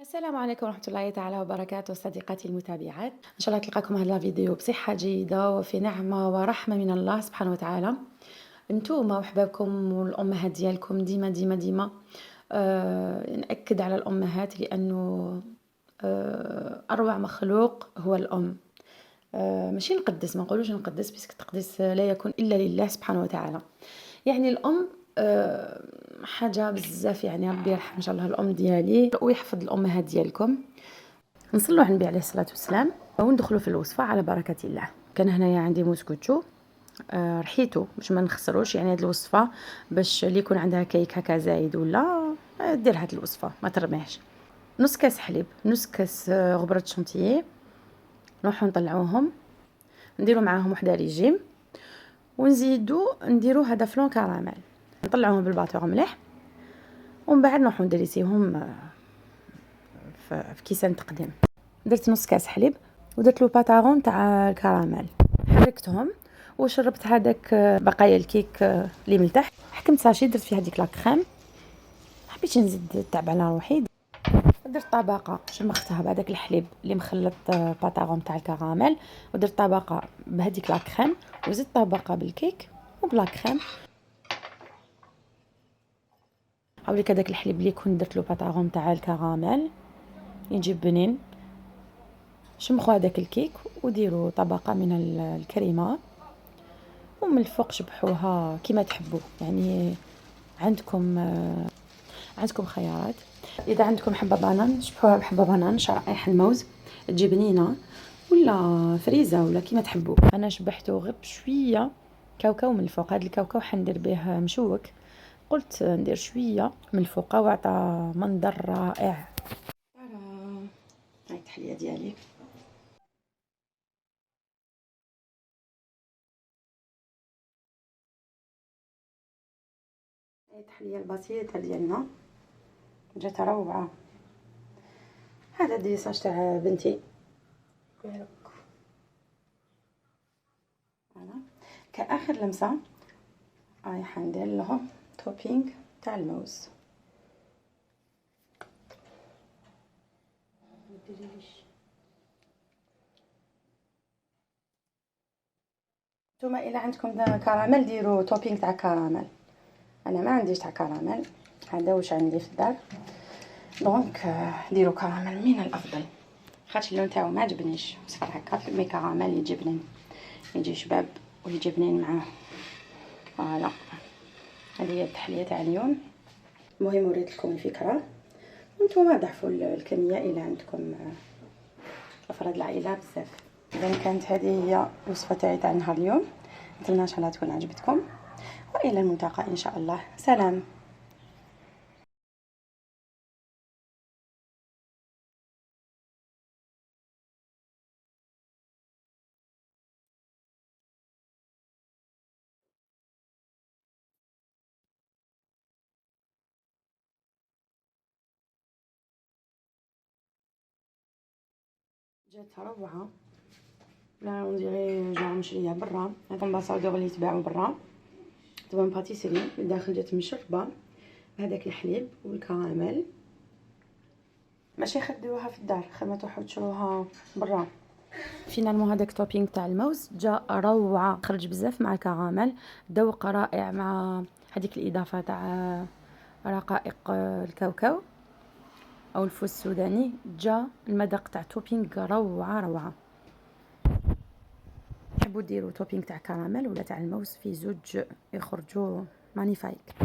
السلام عليكم ورحمة الله تعالى وبركاته صديقاتي المتابعات، إن شاء الله تلقاكم هذا الفيديو بصحة جيدة وفي نعمة ورحمة من الله سبحانه وتعالى. نتوما وحبابكم والأمهات ديالكم ديما ديما ديما نأكد على الأمهات لأنه أروع مخلوق هو الأم. ماشي نقدس، ما نقولوش نقدس، باسكو التقديس لا يكون إلا لله سبحانه وتعالى. يعني الأم حاجة بزاف، يعني ربي يرحم إن شاء الله الأم ديالي ويحفظ الأمهات ديالكم. نصلوا على النبي عليه الصلاة والسلام وندخلوا في الوصفة على بركة الله. كان هنايا عندي موسكوتشو، رحيته باش ما نخسروش، يعني هاد الوصفة باش اللي يكون عندها كيك هكا زايد ولا دير هاد الوصفة ما ترميهش. نص كاس حليب، نص كاس غبرة شونتيي، نروحو نطلعوهم، نديرو معاهم وحده ريجيم، ونزيدو نديرو هذا فلون كراميل، نطلعوهم بالباطور مليح، ومن بعد نروحو ندريسيهم في كيسان تقديم. درت نص كاس حليب ودرت له باتاغون تاع الكراميل، حركتهم وشربت هذاك بقايا الكيك اللي من تحت. حكمت ساشي درت فيه هذيك لا كريم، حبيت نزيد تعب على روحي، درت طبقه شمختها بهذاك الحليب اللي مخلط باتاغون تاع الكراميل، ودرت طبقه بهذيك لا كريم، وزدت طبقه بالكيك وبلا كريم. هاوليك هذاك الحليب اللي كنت درت له باتاغون تاع الكراميل يجي بنين. شمخوا هذاك الكيك وديروا طبقه من الكريمه، ومن الفوق شبحوها كيما تحبوا. يعني عندكم خيارات، اذا عندكم حبه بانان شبحوها بحبه بانان، شرائح الموز تجي بنينه، ولا فريزه ولا كيما تحبوا. انا شبحته غير بشويه كاوكاو من الفوق. هذا الكاوكاو حندير به مشوك، قلت ندير شويه من الفوق وعطى منظر رائع. هاي التحليه ديالي. هاي التحليه البسيطه ديالنا جات روعه. هذا الديساج تاع بنتي، فوالا كآخر لمسة رايحة ندير لهم توبينغ تاع الموز. نتوما الا عندكم كراميل ديروا توبينغ تاع كراميل، انا ما عنديش تاع كراميل، هذا واش عندي في الدار، دونك ديروا كراميل من الافضل. خاطش اللون تاعو ما عجبنيش صفر هكا، مي كراميل يجي بنين، يجي شباب ويجي بنين معاه. فوالا هذه هي التحليه تاع اليوم. المهم وريت لكم الفكره، وانتم ضعفوا الكميه الى عندكم افراد العائله بزاف. اذا كانت هذه هي الوصفه تاعي تاع نهار اليوم، نتمنى ان شاء الله تكون عجبتكم، والى الملتقى ان شاء الله. سلام. جات روعه، لا نديري جور مشريه برا، هاد الباصادور اللي يتباعوا برا تبان باتيسري، الداخل جات مشربه بهذاك الحليب والكراميل. ماشي خدوها في الدار، خير ما تروحوا تشروها برا. فينالمون هذاك توبينغ تاع الموز جا روعه، خرج بزاف مع الكراميل، ذوق رائع مع هذيك الاضافه تاع رقائق الكاوكاو او الفول السوداني. جا المذاق تاع توبينغ روعه روعه. تحبوا ديروا توبينغ تاع كراميل ولا تاع الموز، في زوج يخرجوا مانيفايك.